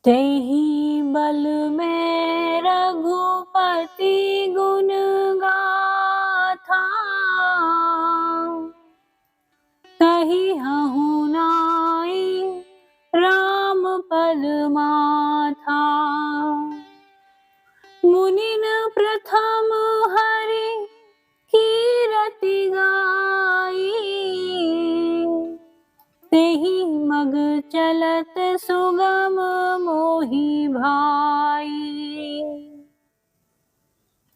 तेहि बल में रघुपति गुण गाथा, कहिहु नाई राम पद माथा। मुनिन प्रथम हरि कीरति गाई, तेहि मग चलत सुगम मोहि भाई।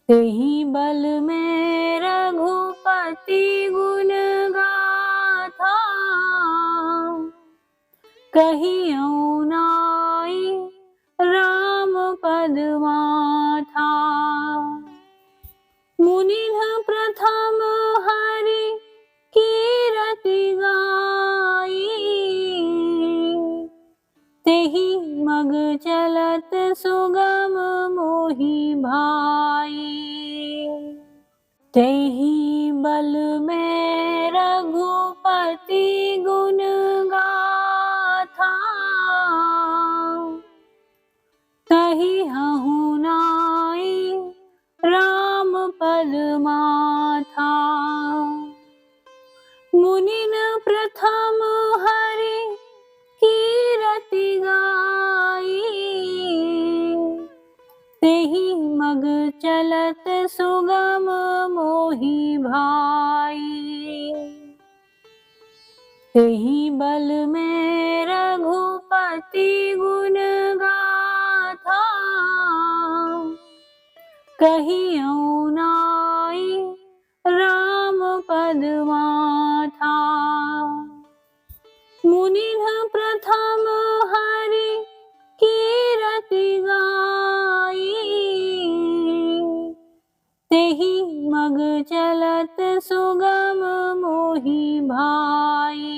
तेहि बल में रघुपति गुण गाथा, कहिहु नाई राम पद माथा। मुनिन प्रथम हरि कीरति गाई, तेहि मग चलत सुगम मोहि भाई। तेहि बल में रघुपति गुण गाथा, कहिहु नाई राम पद माथा। मुनिन प्रथम हरि कीरति गाई, तेहि मग चलत सुगम मोहि भाई। तेहि बल में रघुपति गुण गाथा, कहिहु नाई राम पद माथा। मुनिन प्रथम हरि कीरति गाई, तेहि मग चलत सुगम मोहि भाई।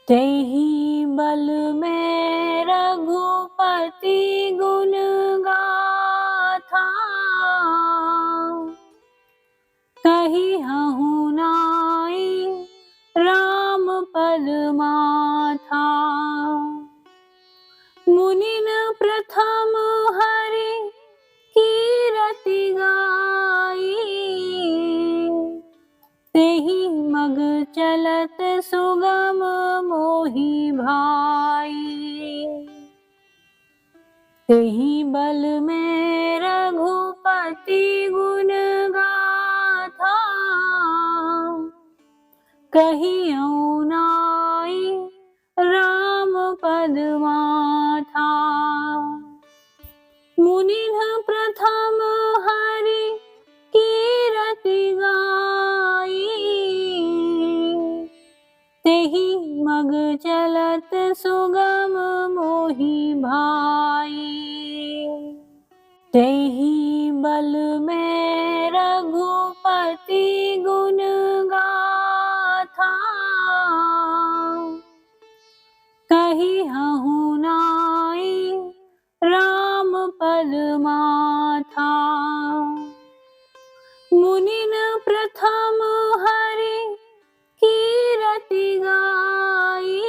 तेहि बल में रघुपति गुण गाथा, कहिहु नाई राम पद माथा। मुनिन प्रथम हरि कीरति गाई, तेहि मग चलत सुगम मोहि भाई। तेहि बल में रघुपति गुण गाथा, कहिहु नाई राम पद माथा। मुनिन प्रथम हरि कीरति गाई, तेहि मग चलत सुगम मोहि भाई। तेहि बल में रघुपति गुण गाथा, कहिहु नाई राम पद माथा। मुनिन प्रथम हरि कीरति गाई,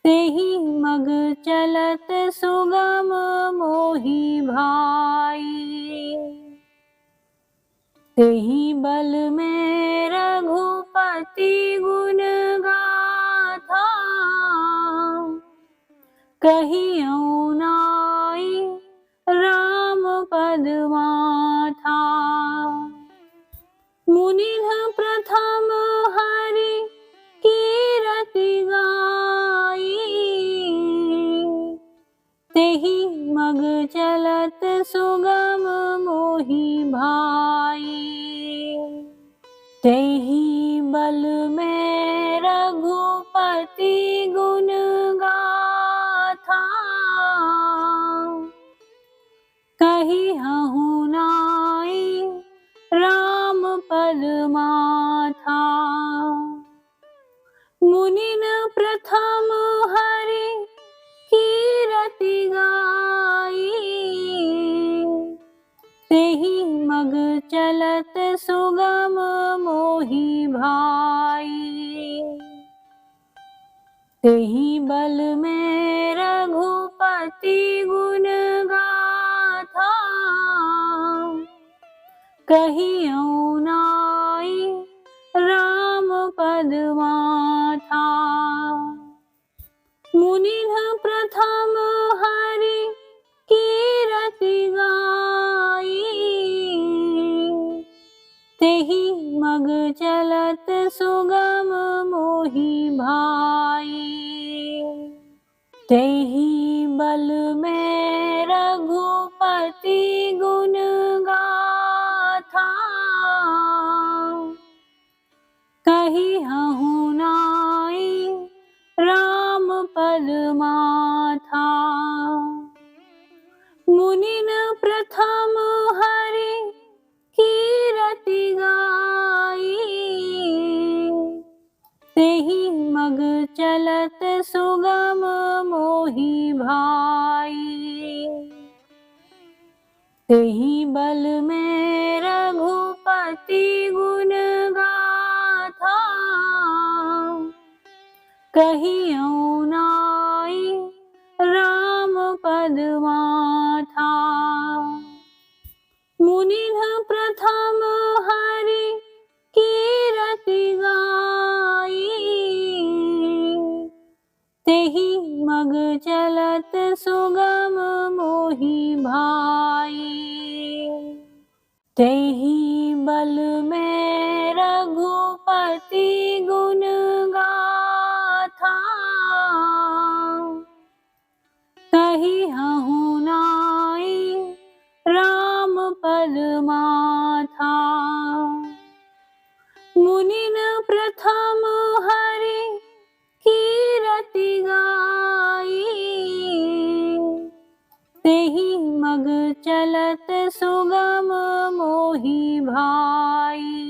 तेहि मग चलत सुगम मोहि भाई। तेहि बल में रघुपति गुण गाथा, कहिहु नाई राम पद माथा। मुनिन प्रथम हरि कीरति गाई, तेहि मग चलत सुगम मोहि भाई। तेहि बल में रघुपति गुण गाथा, कहिहु नाई राम पद माथा। मुनिन प्रथम हरि कीरति गाई, तेहि मग चलत सुगम मोहि भाई। तेहि बल में रघुपति गुण गाथा, कहियौ नाई राम पद माथा। मुनिन प्रथम हरि कीरति गाई, तेहि मग चलत सुगम मोहि भाई। तेहि बल में रघुपति गुण गाथा, कहिहु नाई राम पद माथा। मुनिन प्रथम हरि कीरति गाई, तेहि मग चलत सुगम मोहि भाई। तेहि बल में रघुपति गुण गाथा, कहियौ नाई राम पद माथा। मुनिन प्रथम हरि कीरति गाई, तेहि मग चलत सुगम मोहि भाई। तेहि बल में रघुपति गुण गाथा, कहिहु नाई राम पद माथा। मुनिन प्रथम हरि कीरति गाई, तेहि मग चलत सुगम मोहि भाई।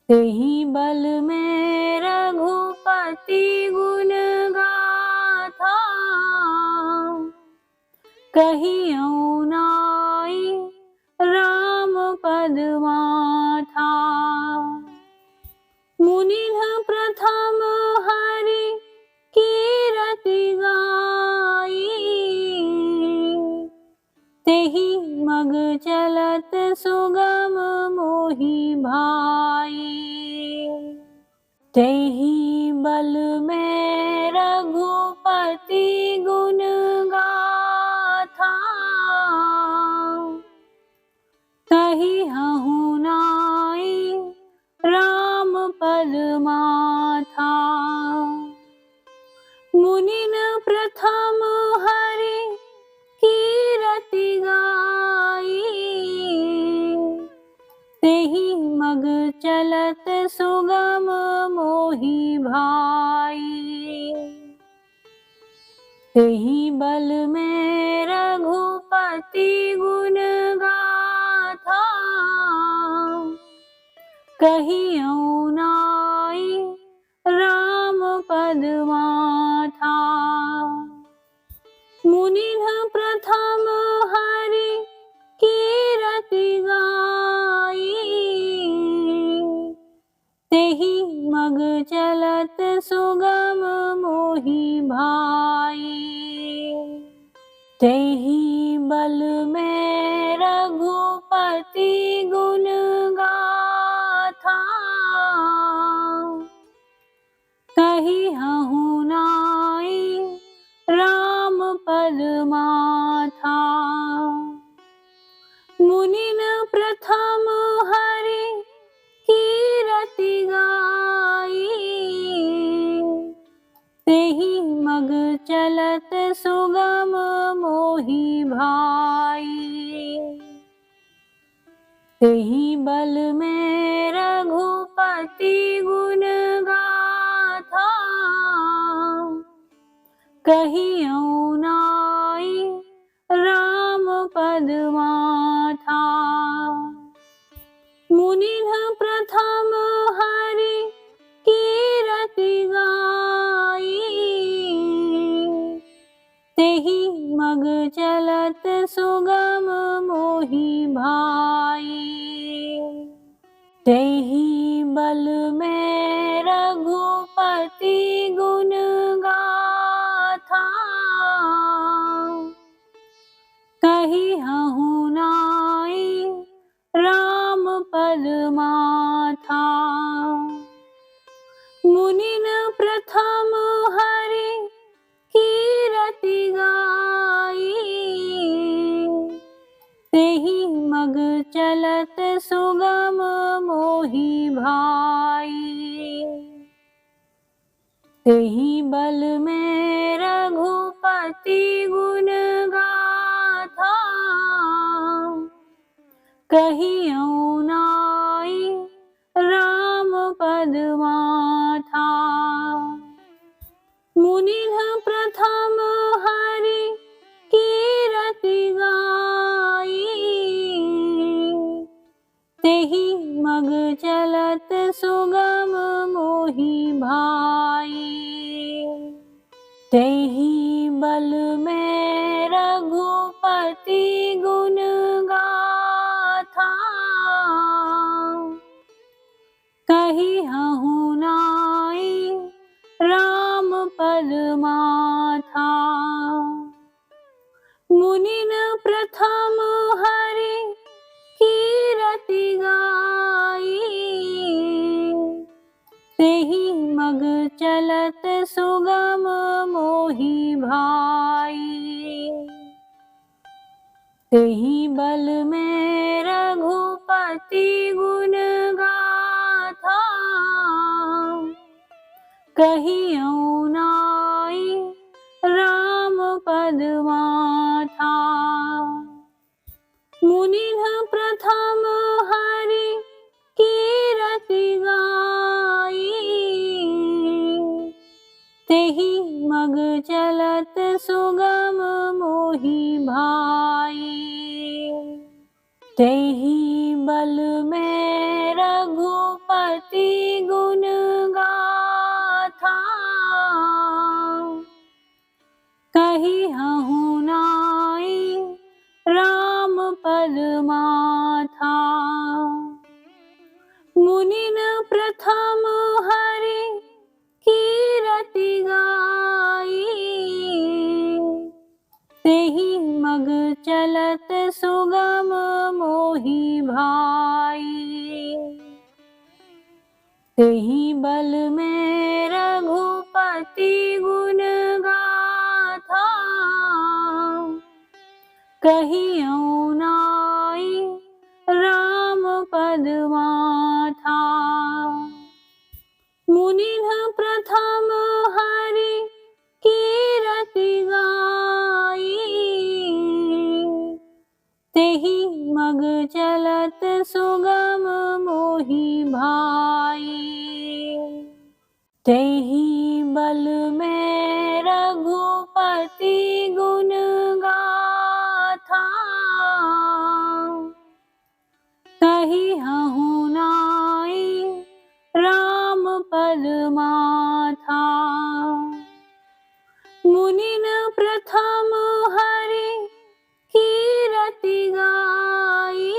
तेहि बल में रघुपति गुण गाथा, कहियौ नाई राम पद माथा। मुनिन प्रथम हरि कीरति गाई, तेहि मग चलत सुगम मोहि भाई। तेहि बल में रघुपति गुण गाथा, कहिहु नाई राम पद माथा। मुनिन प्रथम हरि कीरति गाई, तेहि मग चलत सुगम मोहि भाई। तेहि बल में रघुपति गुण गाथा, कहियौ नाई राम पद माथा। मुनिन प्रथम हरि कीरति गाई, तेहि मग चलत सुगम मोहि भाई। तेहि बल में रघुपति गुण गाथा, कहिहु नाई राम पद माथा। मुनिन प्रथम हरि कीरति गाई, तेहि मग चलत सुगम मोहि भाई। तेहि बल में रघुपति गुण गाथा, कहियौ नाई राम पद माथा। मुनिन प्रथम हरि कीरति गाई, तेहि मग चलत सुगम मोहि भाई। तेहि बल में रघुपति माथा। मुनिन प्रथम हरि कीरति गाई, तेहि मग चलत सुगम मोहि भाई। तेहि बल में रघुपति गुण गाथा, कहियौ नाई राम पद माथा। मुनिन प्रथम हरि कीरति गाई, तेहि मग चलत सुगम मोहि भाई। तेहि बल में रघुपति गुण गाथा, कहिहु नाई राम पद माथा। मुनिन प्रथम हरि कीरति गाई, तेहि मग चलत सुगम मोहि भाई। तेहि बल में रघुपति गुण गाथा, कहियौ नाई राम पद माथा। मुनिन प्रथम हरि कीरति गाई, तेहि मग चलत सुगम मोहि भाई। तेहि बल में रघुपति गुण गाथा, कहिहु नाई राम पद माथा। मुनिन प्रथम हरि कीरति गाई, तेहि मग चलत सुगम मोहि भाई। तेहि बल में रघुपति गुण गाथा, कहियौ नाई राम पद माथा। मुनिन प्रथम हरि कीरति गाई, तेहि मग चलत सुगम मोहि भाई। तेहि बल में रघुपति गुण गाथा, कहिहु नाई राम पद माथा। मुनिन प्रथम हरि कीरति गाई,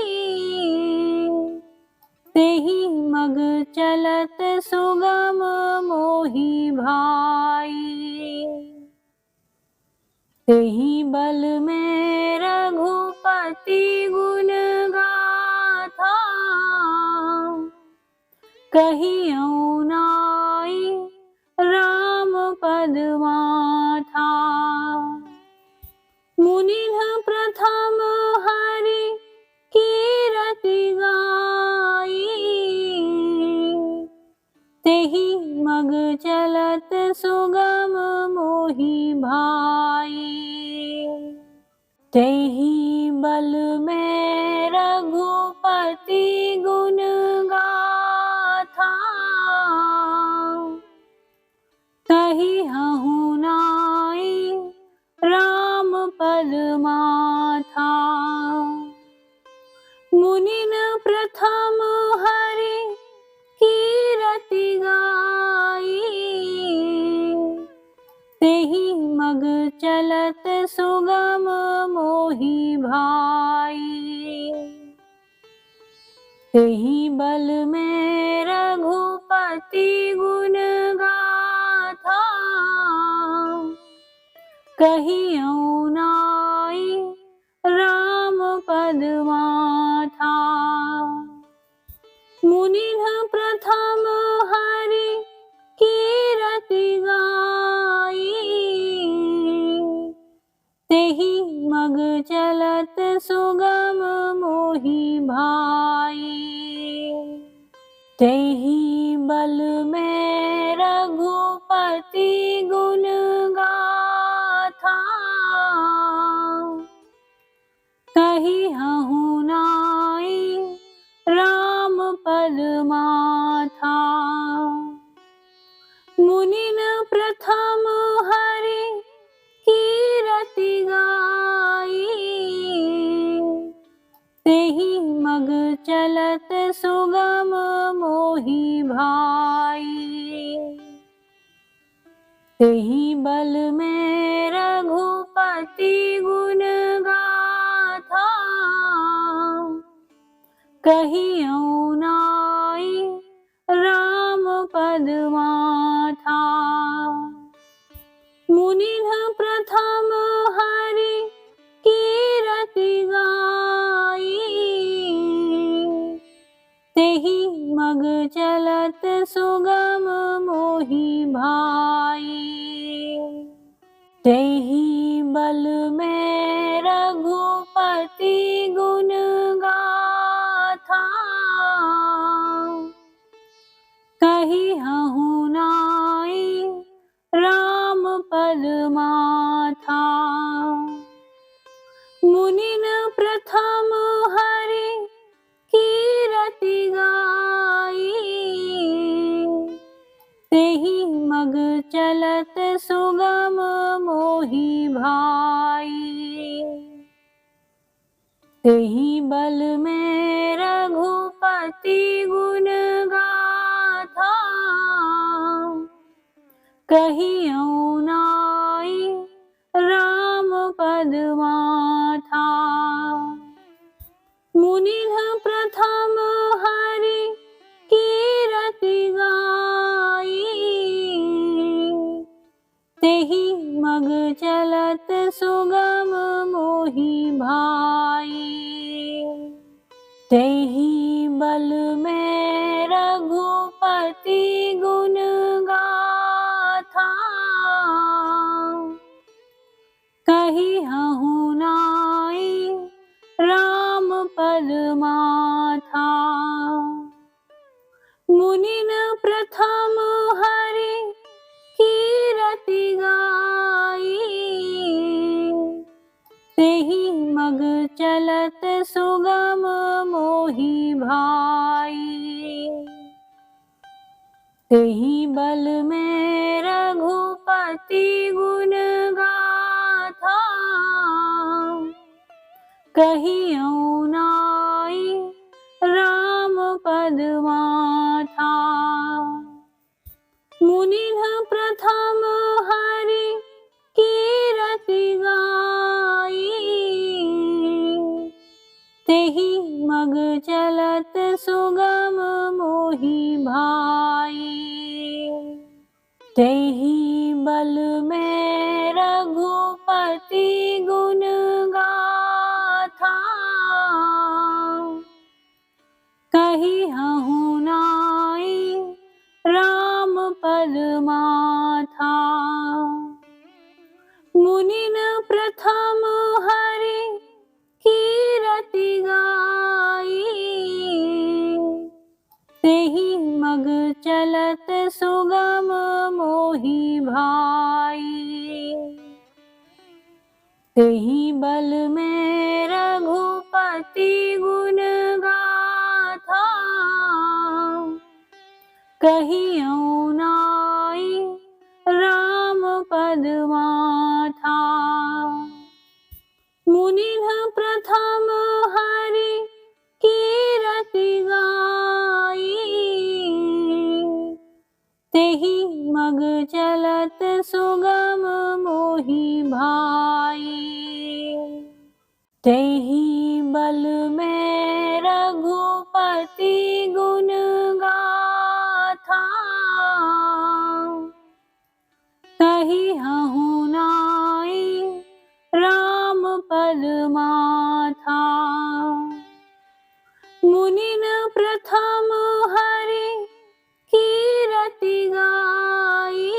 तेहि मग चलत सुगम मोहि भाई। तेहि बल में रघुपति गुण गाथा, कहियौ नाई राम पद माथा। मुनिन प्रथम हरि कीरति गाई, तेहि मग चलत सुगम मोहि भाई। तेहि बल में रघुपति गुण गाथा, कहिहु नाई राम पद माथा। मुनिन प्रथम हरि कीरति गाई, तेहि मग चलत सुगम मोहि भाई। तेहि बल में रघुपति गुण गाथा, कहियौ नाई राम पद माथा। भाई। तेहि बल में रघुपति गुण गाथा, कहिहु नाई राम पद माथा। मुनिन प्रथम हरि कीरति गाई, तेहि मग चलत सुगम मोहि भाई। तेहि बल में रघुपति गुण गाथा, कहियौ नाई राम पद माथा। मुनिन प्रथम हरि कीरति गाई, तेहि मग चलत सुगम मोहि भाई। तेहि बल में रघुपति गुण गाथा, कहिहु नाई राम पद माथा। मुनिन प्रथम हरि कीरति गाई, तेहि मग चलत सुगम मोहि भाई। तेहि बल में रघुपति गुण गाथा, कहियौ नाई राम पद माथा। मुनिन प्रथम हरि कीरति गाई, तेहि मग चलत सुगम मोहि भाई। तेहि बल में रघुपति गुण गाथा, कहिहु नाई राम पद माथा। मुनिन प्रथम हरि कीरति गाई, तेहि मग चलत सुगम मोहि भाई। तेहि बल में रघुपति गुण गाथा, कहियौ नाई राम पद माथा। मुनिन प्रथम हरि कीरति गाई, तेहि मग चलत सुगम मोहि भाई। तेहि बल में रघुपति गुण गाथा, कहिहु नाई राम पद माथा। मुनिन प्रथम हरि कीरति गाई, तेहि मग चलत सुगम मोहि भाई। तेहि बल में रघुपति गुण गाथा, कहियौ नाई राम पद माथा। मुनिन प्रथम हरि कीरति गाई, तेहि मग चलत सुगम मोहि भाई। तेहि बल में रघुपति गुण गाथा, कहिहु नाई राम पद माथा। मुनिन प्रथम हरि कीरति गाई,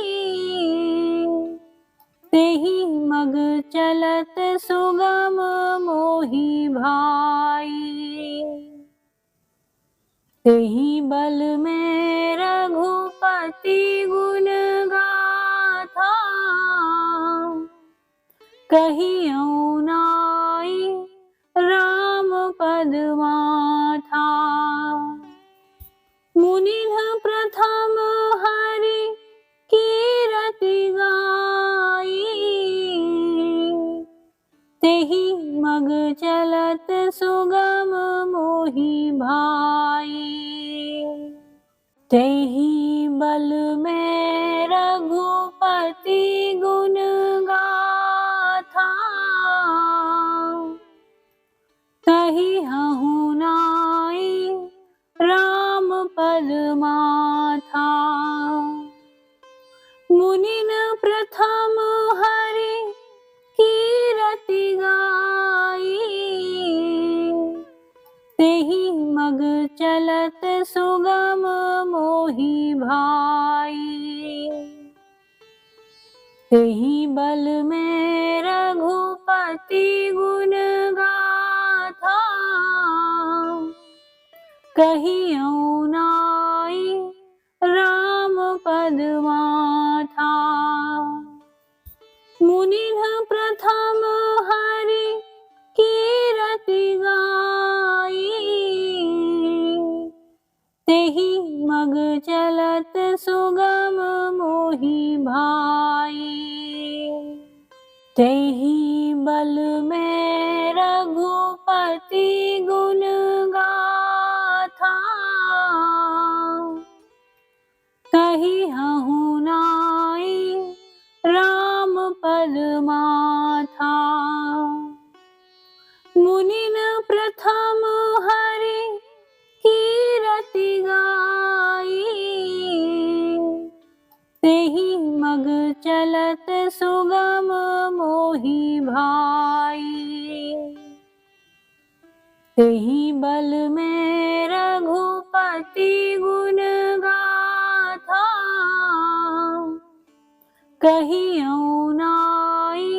तेहि मग चलत सुगम मोहि भाई। तेहि बल में रघुपति गुण गाथा, कहियौ नाई राम पद माथा। मुनिन प्रथम हरि कीरति गाई, तेहि मग चलत सुगम मोहि भाई। तेहि बल में रघुपति गुण गाथा, कहिहु नाई राम पद माथा। मुनिन प्रथम हरि कीरति गाई, तेहि मग चलत सुगम मोहि भाई। तेहि बल में रघुपति गुण गाथा, कहियौ नाई राम पद माथा। मुनिन प्रथम हरि कीरति गाई, तेहि मग चलत सुगम मोहि भाई। तेहि बल में रघुपति गुण गाथा, कहिहु नाई राम पद माथा। मुनिन प्रथम हरि कीरति गाई, तेहि मग चलत सुगम मोहि भाई। तेहि बल में रघुपति गुण गाथा, कहियौ नाई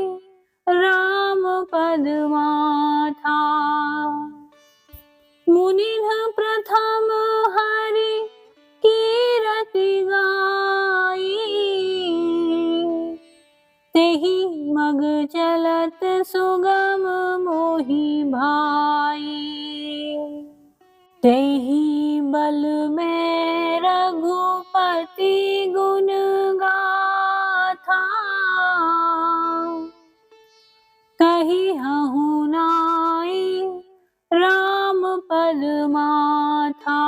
राम पद माथा। मुनिन प्रथम हरि कीरति गाई, तेहि मग चलत सुगम मोहि भाई। तेहि बल में रघुपति गुण गाथा, कहिहु नाई राम पद माथा।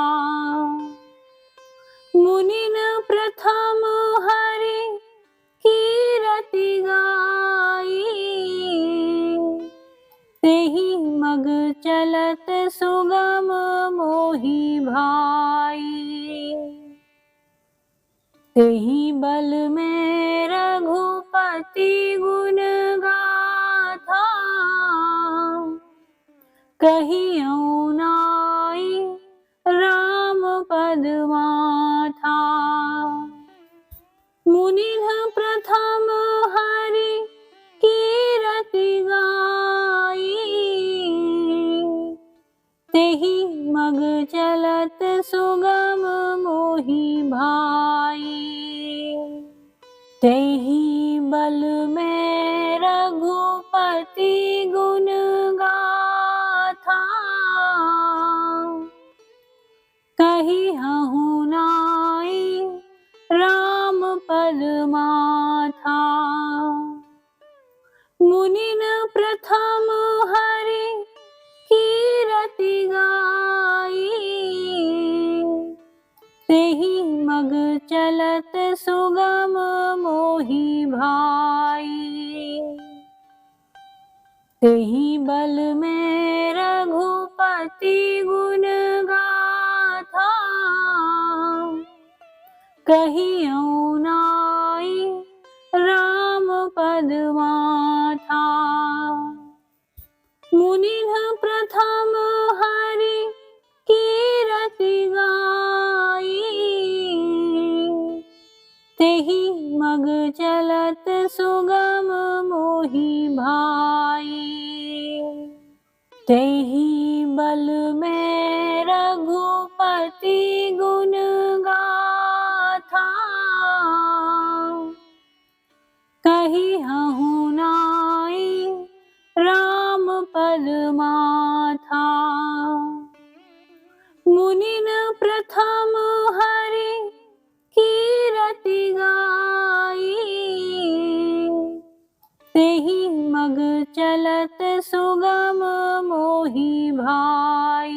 मुनिन प्रथम हरि कीरति गाई, तेहि मग चलत सुगम मोहि भाई। तेहि बल में रघुपति गुण गाथा, कहियौ नाई राम पद माथा। मुनिन प्रथम हरि कीरति गाई, तेहि मग चलत सुगम मोहि भाई। तेहि बल में रघुपति गुण गाथा, कहिहु नाई राम पद माथा। मुनिन प्रथम हरि कीरति गाई, तेहि मग चलत सुगम मोहि भाई। तेहि बल में रघुपति गुण गाथा, कहियौ नाई राम पद माथा। मुनिन प्रथम हरि कीरति गाई, तेहि मग चलत सुगम मोहि भाई। तेहि बल में रघुपति गुण गाथा, कहिहु नाई राम पद माथा। मुनिन प्रथम हरि कीरति गाई, तेहि मग चलत सुगम मोहि भाई।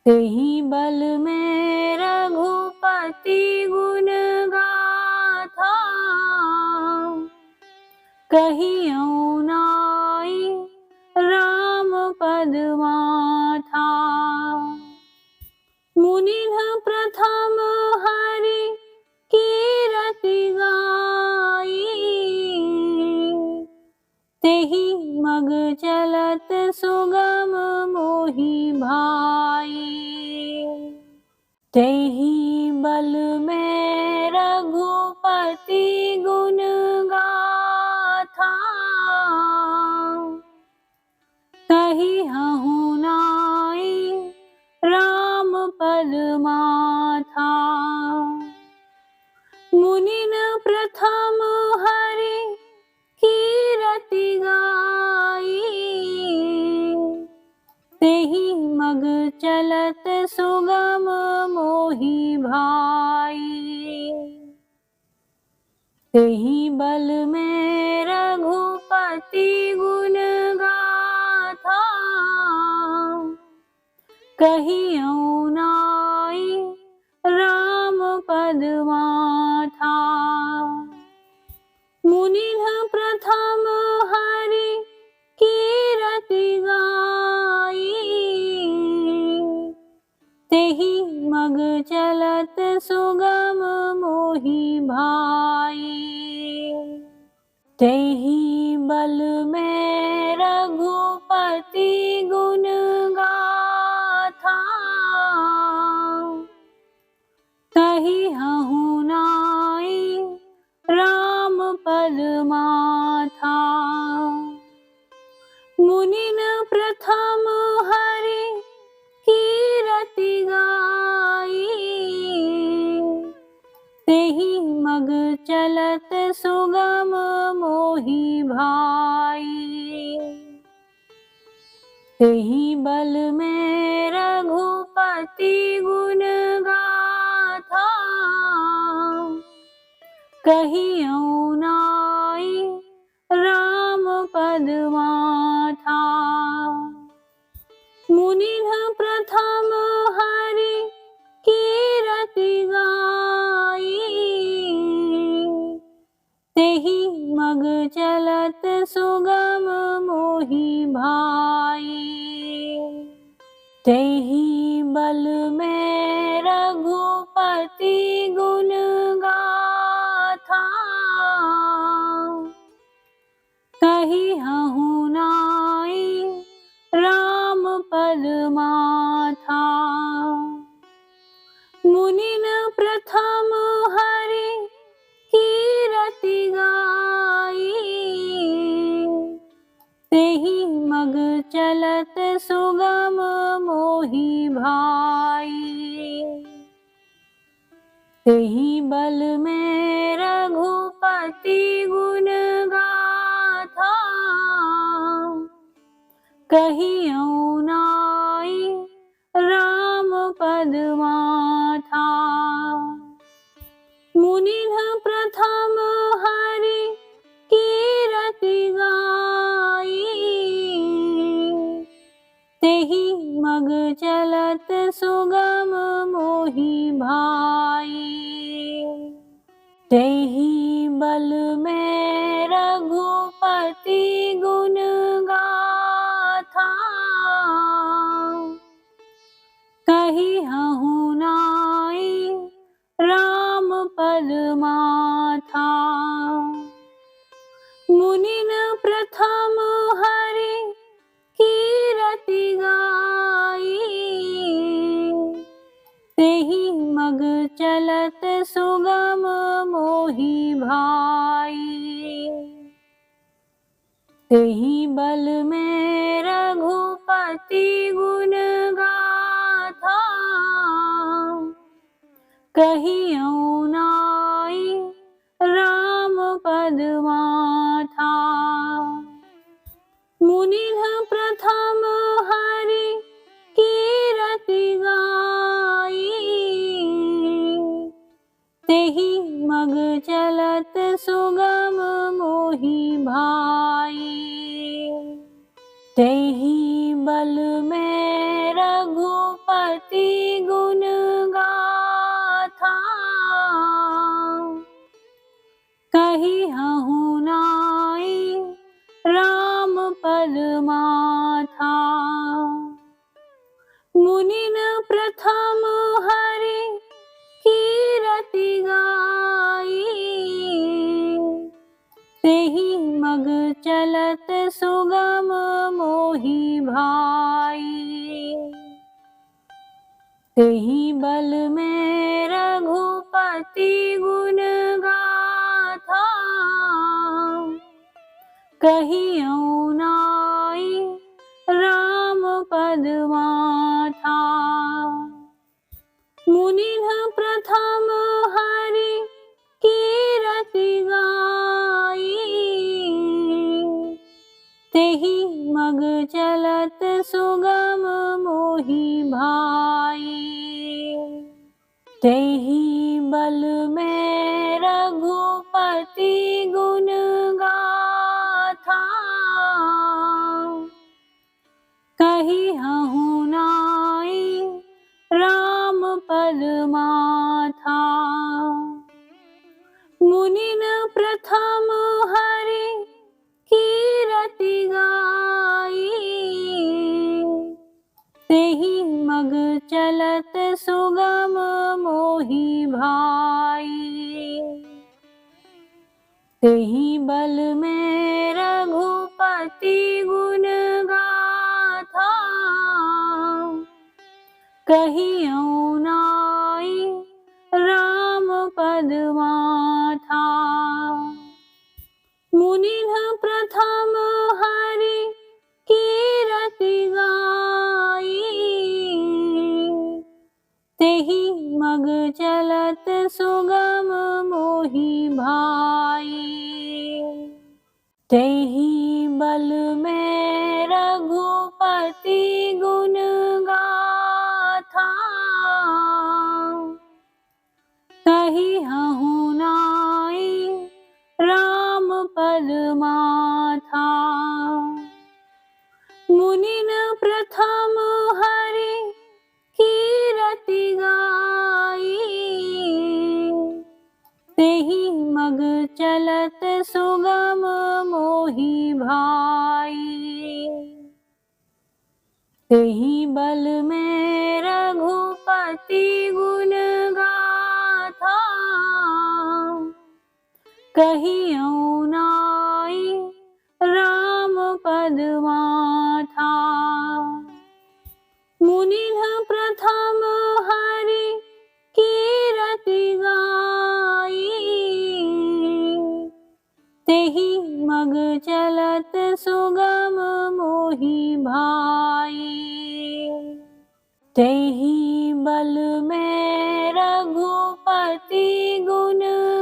तेहि बल में रघुपति गुण गाथा, कहियौ नाई राम पद माथा। मुनिन प्रथम हरि कीरति गाई, तेहि मग चलत सुगम मोहि भाई। तेहि बल में रघुपति गुण गाथा, कहिहु नाई राम पद माथा। मुनिन प्रथम हरि कीरति गाई, तेहि मग चलत सुगम मोहि भाई। तेहि बल में रघुपति गुण गाथा, कहियौ नाई राम पद माथा। मुनिन प्रथम हरि कीरति गाई, तेहि मग चलत सुगम मोहि भाई। तेहि बल में रघुपति गुण गाथा, कहिहु नाई राम पद माथा। मुनिन प्रथम हरि कीरति गाई, तेहि मग चलत सुगम मोहि भाई। तेहि बल में रघुपति गुण गाथा, कहियौ नाई राम पद माथा। मुनिन प्रथम हरि कीरति गाई, तेहि मग चलत सुगम मोहि भाई। तेहि बल में रघुपति गुण गाथा, कहिहु नाई राम पद माथा। मुनिन प्रथम हरि कीरति गाई, तेहि मग चलत सुगम मोहि भाई। तेहि बल में रघुपति गुण गाथा, कहियौ नाई राम पद माथा। मुनिन प्रथम हरि कीरति गाई, तेहि मग चलत सुगम मोहि भाई। तेहि बल में रघुपति गुण गाथा, कहिहु नाई राम पद माथा। मुनिन प्रथम हरि कीरति गाई, तेहि मग चलत सुगम मोहि भाई। तेहि बल में रघु रघुपति गुण गाथा, कहियो नाई राम पद माथा। मुनिन प्रथम हरि कीरति गाई, तेहि मग चलत सुगम मोहि भाई। तेहि बल में रघुपति गुण गाथा, कहिहु नाई राम पद माथा। मुनिन प्रथम हरि कीरति गाई, तेहि मग चलत सुगम मोहि भाई। तेहि बल में रघुपति गुण गाथा, कहियो नाई राम पद माथा। मुनिन प्रथम हरि कीरति गाई, तेहि मग चलत सुगम मोहि भाई। तेहि बल में रघुपति गुण गाथा, कहिहु नाई राम पद माथा। मुनिन प्रथम हरि कीरति गाई, तेहि मग चलत सुगम मोहि भाई। तेहि बल में रघुपति गुण गाथा, कहियो नाई राम पद माथा। मुनिन प्रथम हरि कीरति गाई, तेहि मग चलत सुगम मोहि भाई। तेहि बल में रघुपति गुण गाथा, कहिहु नाई राम पद माथा। मुनिन प्रथम हरि कीरति गाई, तेहि मग चलत सुगम मोहि भाई। तेहि बल में रघुपति गुण गाथा, कहियो नाई राम पद माथा। मुनिन प्रथम हरि कीरति गाई, तेहि मग चलत सुगम मोहि भाई। तेहि बल में रघुपति गुण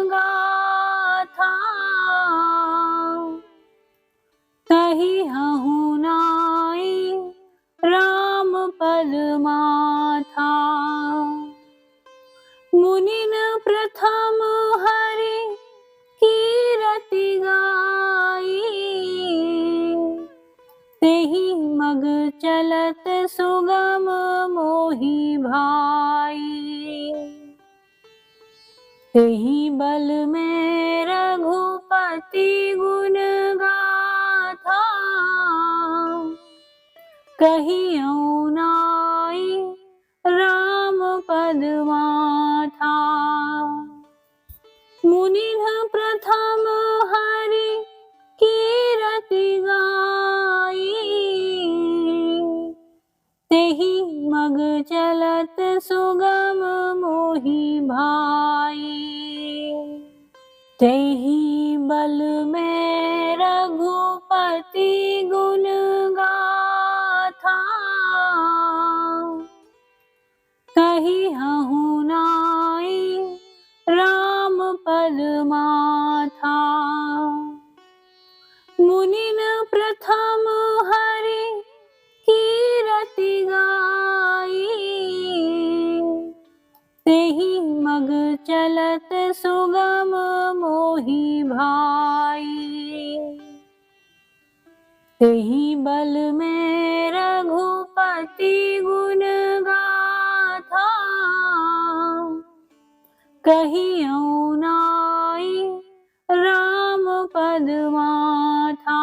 गाथा, कहिहु नाई राम पद माथा। मुनिन प्रथम हरि कीरति गाई, तेहि मग चलत सुगम मोहि भाई। तेहि बल में रघुपति गुण गाथा, कहियो नाई राम पद माथा। मुनिन प्रथम हरि कीरति गाई, तेहि मग चलत सुगम मोहि भाई। तेहि बल में रघुपति गुण गाथा, भाई। तेहि बल में रघुपति गुण गाथा, कहियौ नाई राम पद माथा।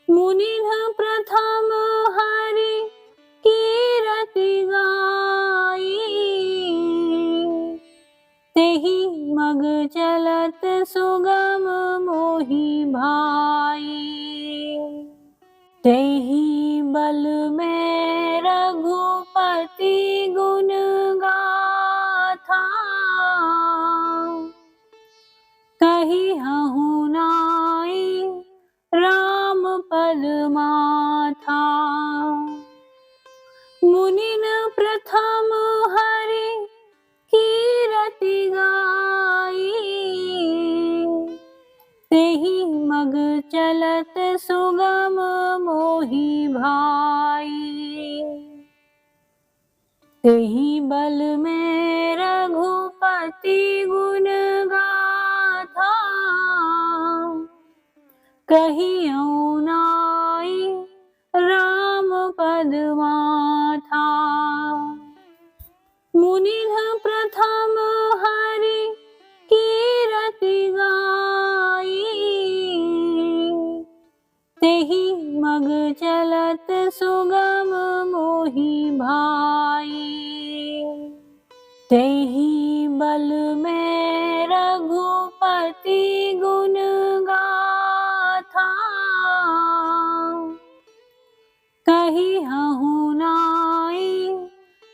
मुनिन प्रथम हरि कीरति गाई, तेहि मग चलत सुगम मोहि भाई। तेहि बल में रघुपति गुण गाथा, कहिहु नाई राम पद माथा। मुनिन प्रथम हरि कीरति गाई, तेहि मग चलत सुगम मोहि भाई। तेहि बल में रघुपति गुण गाथा, कहियौ नाई राम पद माथा। मुनिन प्रथम हरि कीरति गाई, तेहि मग चलत सुगम मोहि भाई। तेहि बल में रघुपति गुण गाथा, कहिहु नाई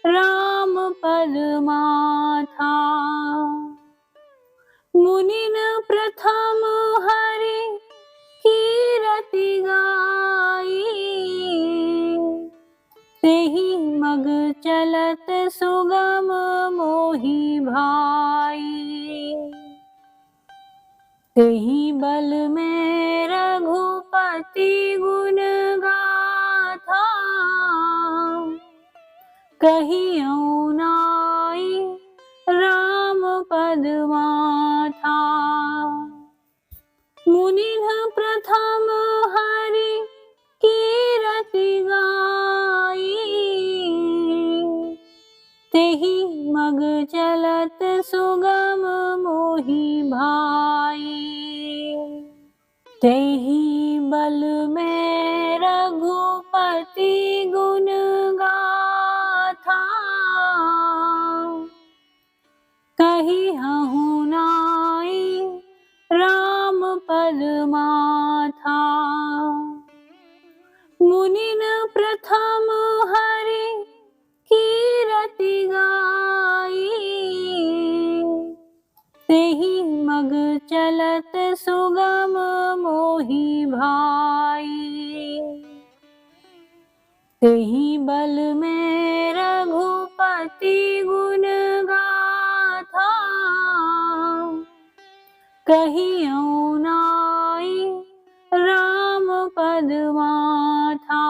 राम पद माथा। मुनिन प्रथम हरि कीरति गाई, तेहि मग चलत सुगम मोहि भाई। तेहि बल में रघुपति गुण गाथा, कहियौ नाई राम पद माथा। मुनिन प्रथम हरि कीरति गाई, तेहि मग चलत सुगम मोहि भाई। तेहि बल में रघुपति गुण गाथा, कहिहु नाई राम पद माथा। मुनिन प्रथम हरि कीरति गाई, तेहि मग चलत सुगम मोहि भाई। तेहि बल में रघुपति गुण गाथा, कहियौ नाई राम पद माथा।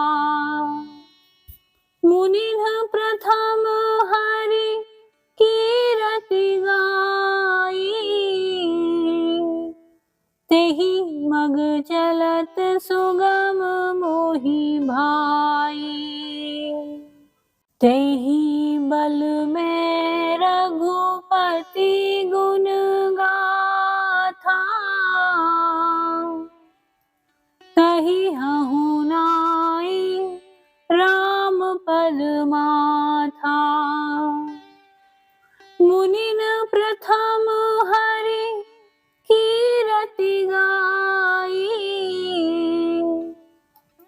मुनिन प्रथम हरि कीरति गाई, तेहि मग चलत सुगम मोहि भाई। तेहि बल में रघुपति गुण गाथा, कहिहु नाई राम पद माथा। मुनिन प्रथम हरि कीरति गाई,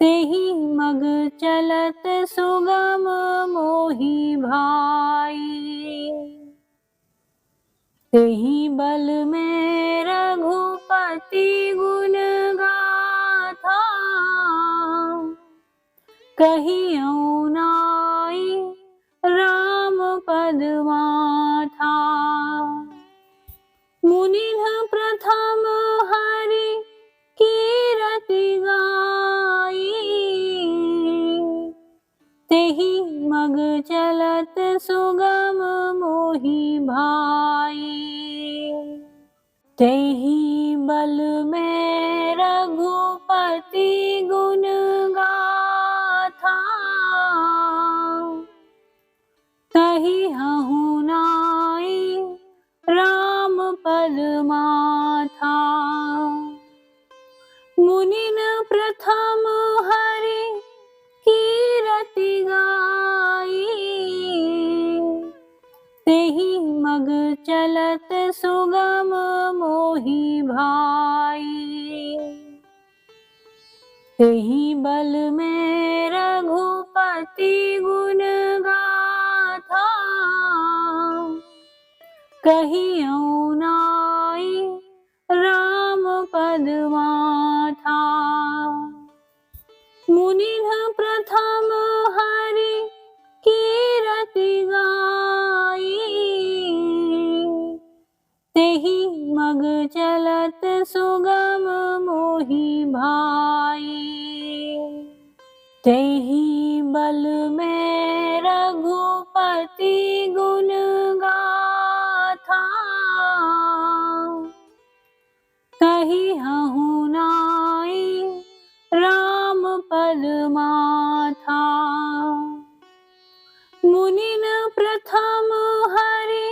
तेहि मग चलत सुगम मोहि भाई। तेहि बल में रघुपति गुण गाथा, कहियौ नाई राम पद माथा। मुनिन प्रथम हरि कीरति गाई, तेहि मग चलत सुगम मोहि भाई। तेहि बल में रघुपति गुण गाथा, कहिहु नाई राम पद माथा। मुनिन प्रथम हरि कीरति गाई, तेहि मग चलत सुगम मोहि भाई। तेहि बल में रघुपति गुण गाथा, कहियौ नाई राम पद माथा। मुनिन प्रथम हरि कीरति गाई, तेहि मग चलत सुगम मोहि भाई। तेहि बल में रघुपति गुण गाथा, कहिहु नाई राम पद माथा। मुनिन प्रथम हरि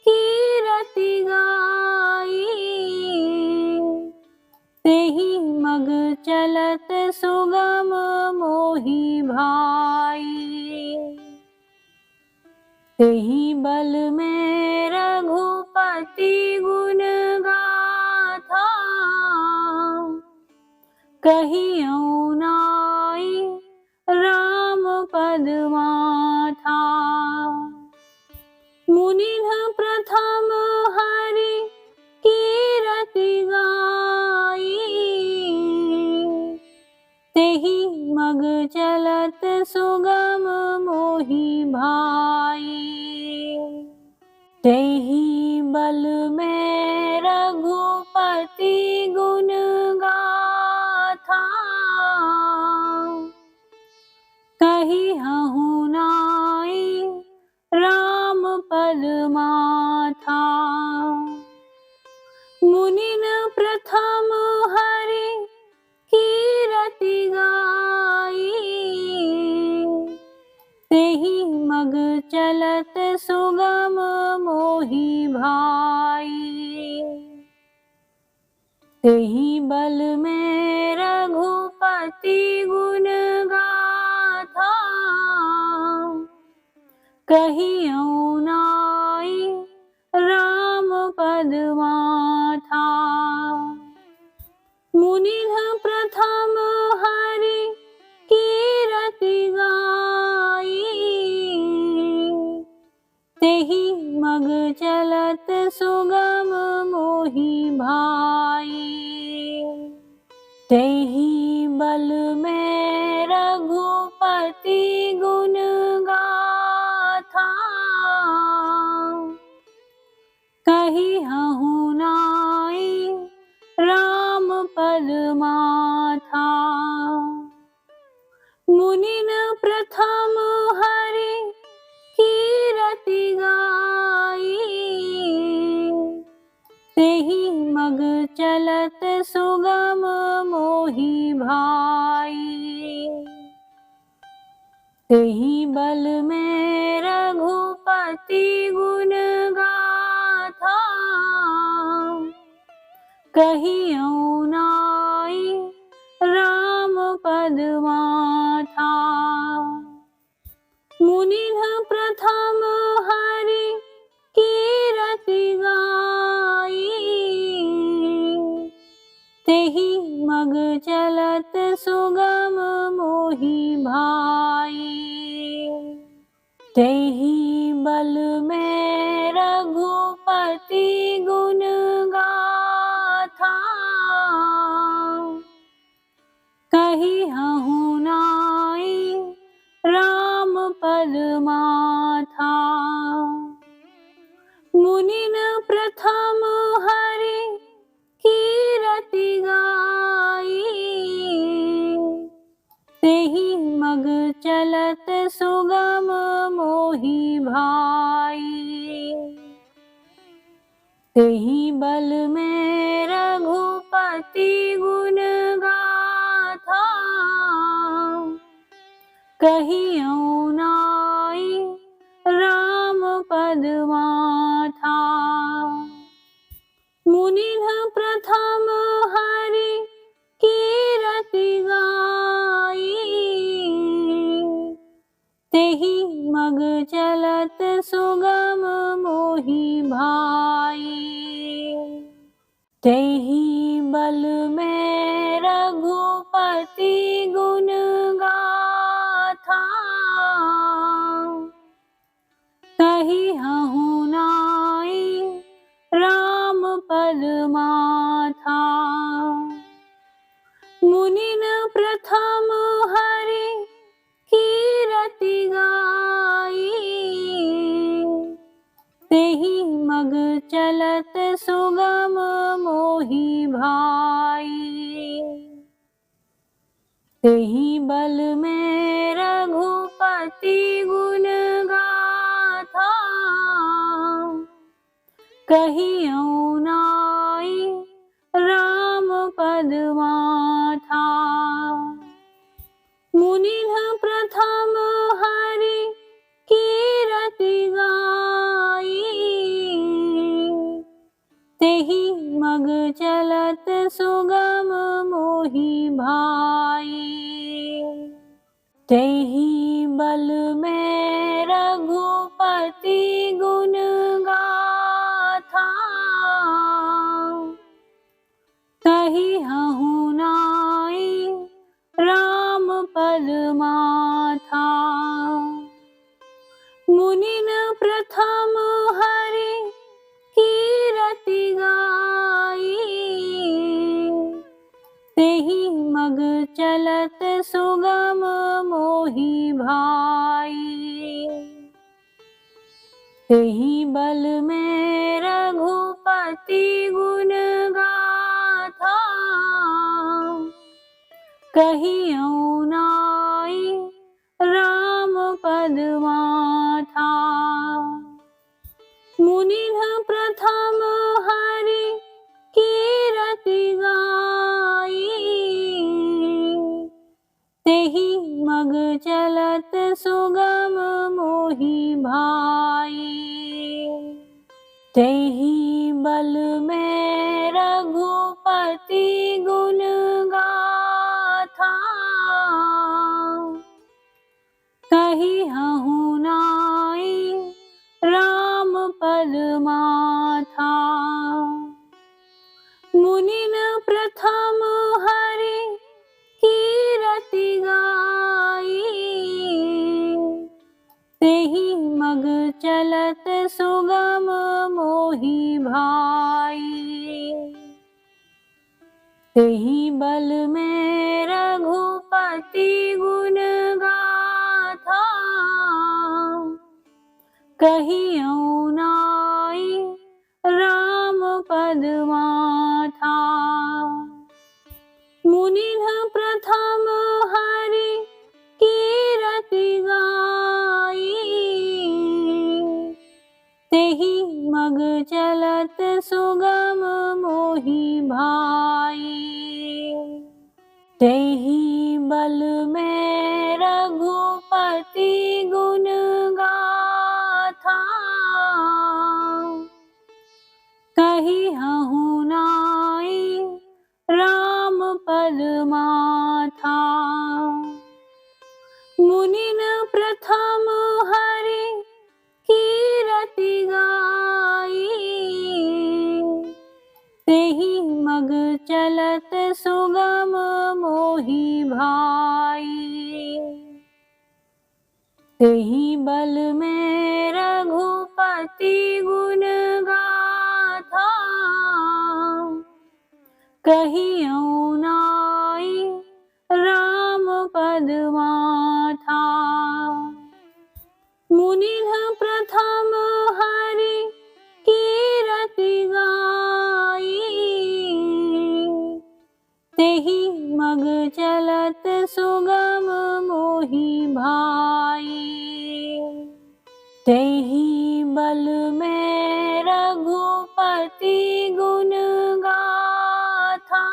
कीरति गाई, तेहि मग चलत सुगम मोहि भाई। तेहि बल में रघुपति गुण गाथा, कहियौ नाई राम पद माथा। मुनिन प्रथम हरि कीरति गाई, तेहि मग चलत सुगम मोहि भाई। तेहि बल में रघुपति गुण गाथा, कहिहु नाई राम पद माथा। मुनिन प्रथम हरि कीरति गाई, तेहि मग चलत सुगम मोहि भाई। तेहि बल में रघुपति गुण गाथा, कहियौ नाई राम पद माथा। मुनिन प्रथम हरि कीरति गाई, तेहि मग चलत सुगम मोहि भाई। तेहि बल में रघुपति गुण गाथा, कहिहु नाई राम पद माथा। मुनिन प्रथम हरि कीरति गाई, तेहि मग चलत सुगम मोहि भाई। तेहि बल में रघुपति गुण गाथा, कहियौ नाई राम पद माथा। मुनिन प्रथम हरि कीरति गाई, तेहि मग चलत सुगम मोहि भाई। तेहि बल में रघुपति गुण गाथा, कहिहु नाई राम पद माथा। मुनिन प्रथम हरि कीरति गाई, तेहि मग चलत सुगम मोहि भाई। तेहि बल में गुण गाथा, कहियो नाई राम पद माथा। मुनिन प्रथम हरि कीरति गाई, तेहि मग चलत सुगम मोहि भाई। तेहि बल में रघुपति गुण गाथा, कहिहु नाई राम पद माथा। मुनिन प्रथम हरि कीरति गाई, तेहि मग चलत सुगम मोहि भाई। तेहि बल में रघुपति गुण गाथा, कहियो नाई राम पद माथा। मुनिन प्रथम हरि कीरति गाई, तेहि मग चलत सुगम मोहि भाई। तेहि बल में रघुपति गुण गाथा, कहिहु नाई राम पद माथा। मुनिन प्रथम हरि कीरति गाई, तेहि मग चलत सुगम मोहि भाई। तेहि बल में रघुपति गुण गाथा, कहियो नाई राम पद माथा। मुनिन प्रथम हरि कीरति गाई, तेहि मग चलत सुगम मोहि भाई। तेहि बल में रघुपति गुण गाथा, कहिहु नाई राम पद माथा। मुनिन प्रथम हरि कीरति गाई, तेहि मग चलत सुगम मोहि भाई। तेहि बल में रघुपति गुण गाथा, कहियो नाई राम पद माथा। मुनिन प्रथम हरि कीरति गाई, तेहि मग चलत सुगम मोहि भाई। तेहि बल में रघुपति गुण गाथा, कहिहु नाई राम पद माथा। मुनिन प्रथम हरि कीरति गाई, तेहि मग चलत सुगम मोहि भाई। तेहि बल में रघुपति गुण गाथा, कहियो नाई राम पद माथा। मुनिन प्रथम हरि कीरति गाई, तेहि मग चलत सुगम मोहि भाई। तेहि बल में रघुपति गुण गाथा,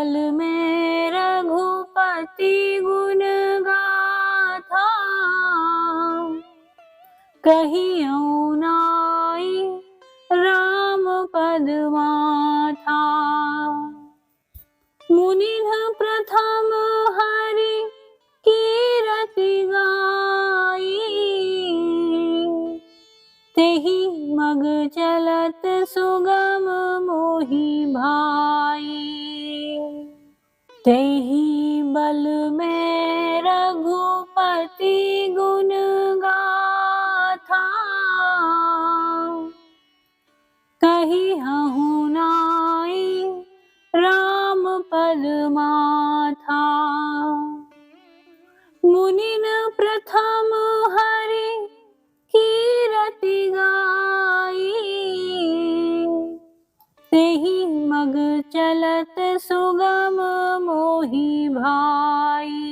बल में रघुपति गुण गाथा, कहियो नाई राम पद माथा। मुनिन प्रथम हरि कीरति गाई, तेहि मग चलत सुगम मोहि भाई। तेहि बल में रघुपति गुण गाथा, कहिहु नाई राम पद माथा। मुनिन प्रथम हरि कीरति गाई, तेहि मग चलत सुगम मोहि भाई।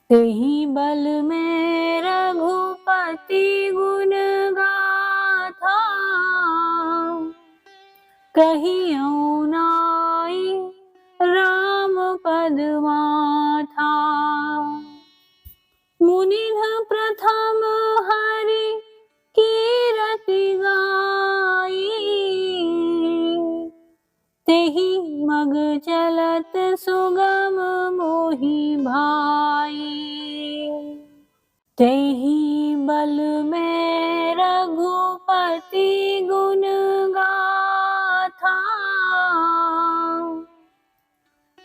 तेहि बल में रघुपति गुण गाथा, कहियो नाई राम पद माथा। मुनिन प्रथम हरि कीरति गाई, तेहि मग चलत सुगम मोहि भाई। तेहि बल में रघुपति गुण गाथा,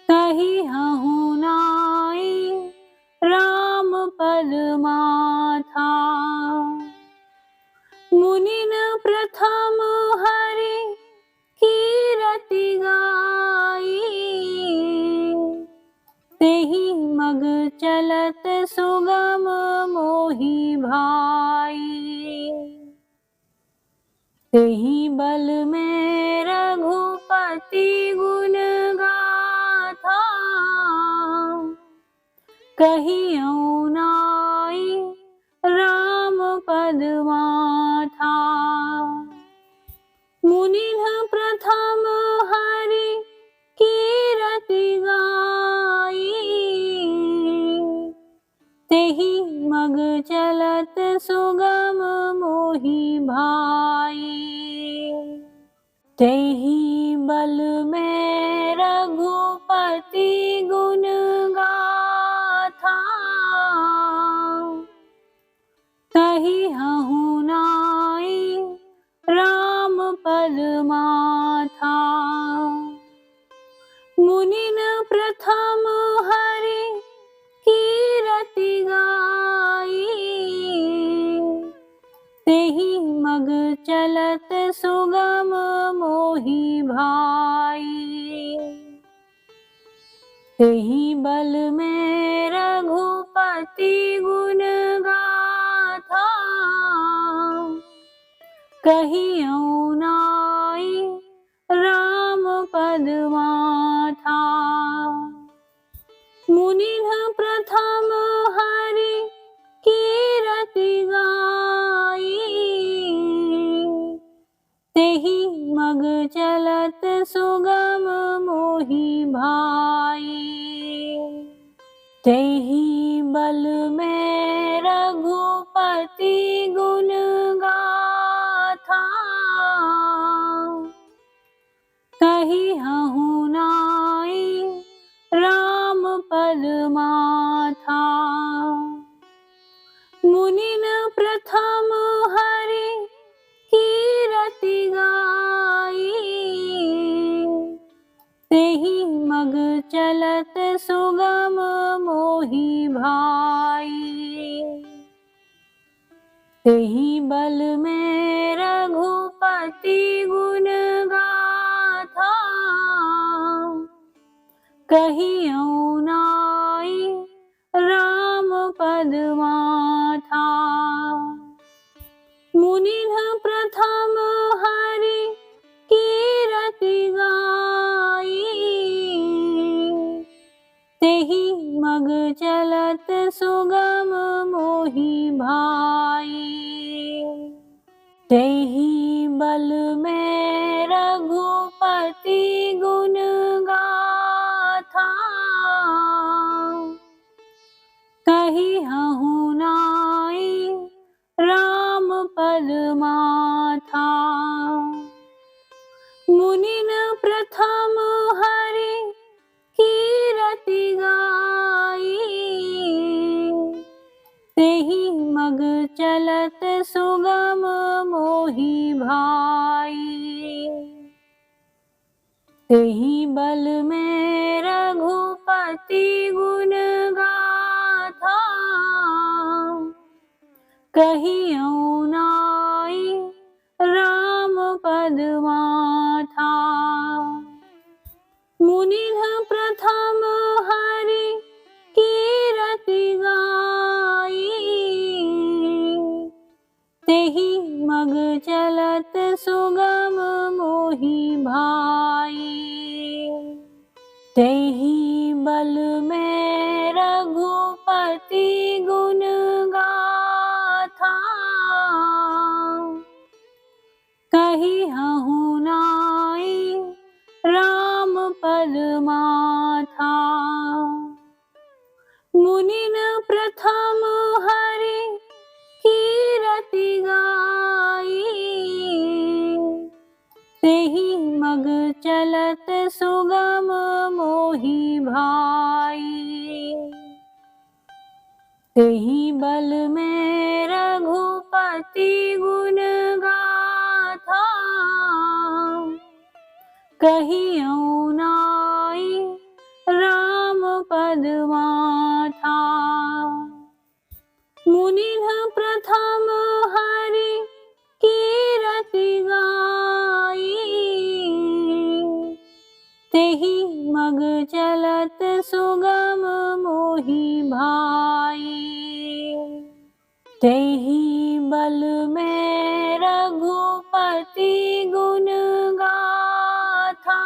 कहिहु नाई राम पद माथा। मुनिन प्रथम हरि कीरति गाई, तेहि मग चलत सुगम मोहि भाई। तेहि बल में रघुपति गुण गाथा, कहियो नाई राम पद माथा। मुनिन प्रथम हरि कीरति गाई, तेहि मग चलत सुगम मोहि भाई। तेहि बल में रघुपति गुण गाथा, कहिहु नाई राम पद माथा। मुनिन प्रथम हरि कीरति गाई, तेहि मग चलत सुगम मोहि भाई। तेहि बल में रघुपति गुण गाथा, कहियो नाई राम पद माथा। मुनिन प्रथम हरि कीरति गाई, तेहि मग चलत सुगम मोहि भाई। तेहि बल में रघुपति गुण गाथा, कहिहु नाई राम पद माथा। मुनिन प्रथम हरि कीरति गाई, तेहि मग चलत सुगम मोहि भाई। तेहि बल में रघुपति गुण गाथा, कहियो नाई राम पद माथा। मुनिन प्रथम हरि कीरति गाई, तेहि मग चलत सुगम मोहि भाई। तेहि बल में रघुपति गुण कही हहु नाई राम पद माथा। मुनिन प्रथम हरि कीरति गाई, तेहि मग चलत सुगम मोहि भाई। तेहि बल में रघुपति गुण गाथा, कहियौ नाई राम पद माथा। मुनिन प्रथम हरि कीरति गाई, तेहि मग चलत सुगम मोहि भाई। तेहि बल में रघुपति गुण गाथा, कहिहु नाई राम पद माथा। मुनिन प्रथम हरि कीरति गाई, तेहि मग चलत सुगम मोहि भाई। तेहि बल में रघुपति गुण गाथा, कहियौ नाई राम पद माथा। मुनिन प्रथम हरि कीरति गाई, तेहि मग चलत सुगम मोहि भाई। तेहि बल में रघुपति गुण गाथा,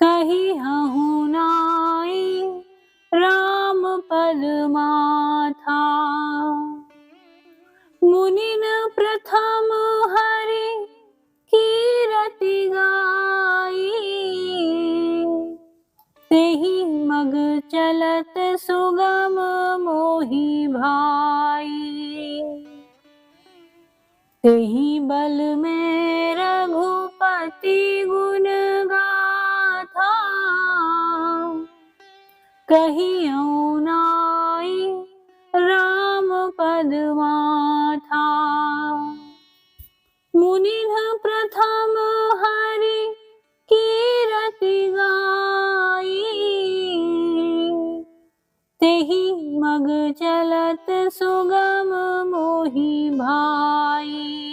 कहिहु नाई राम पद माथा। मुनिन प्रथम हरि कीरति गाई, तेहि मग चलत सुगम मोहि भाई। तेहि बल में रघुपति गुण गाथा, कहियौ नाई राम पद माथा। मुनिन प्रथम हरि कीरति गाई, तेहि मग चलत सुगम मोहि भाई।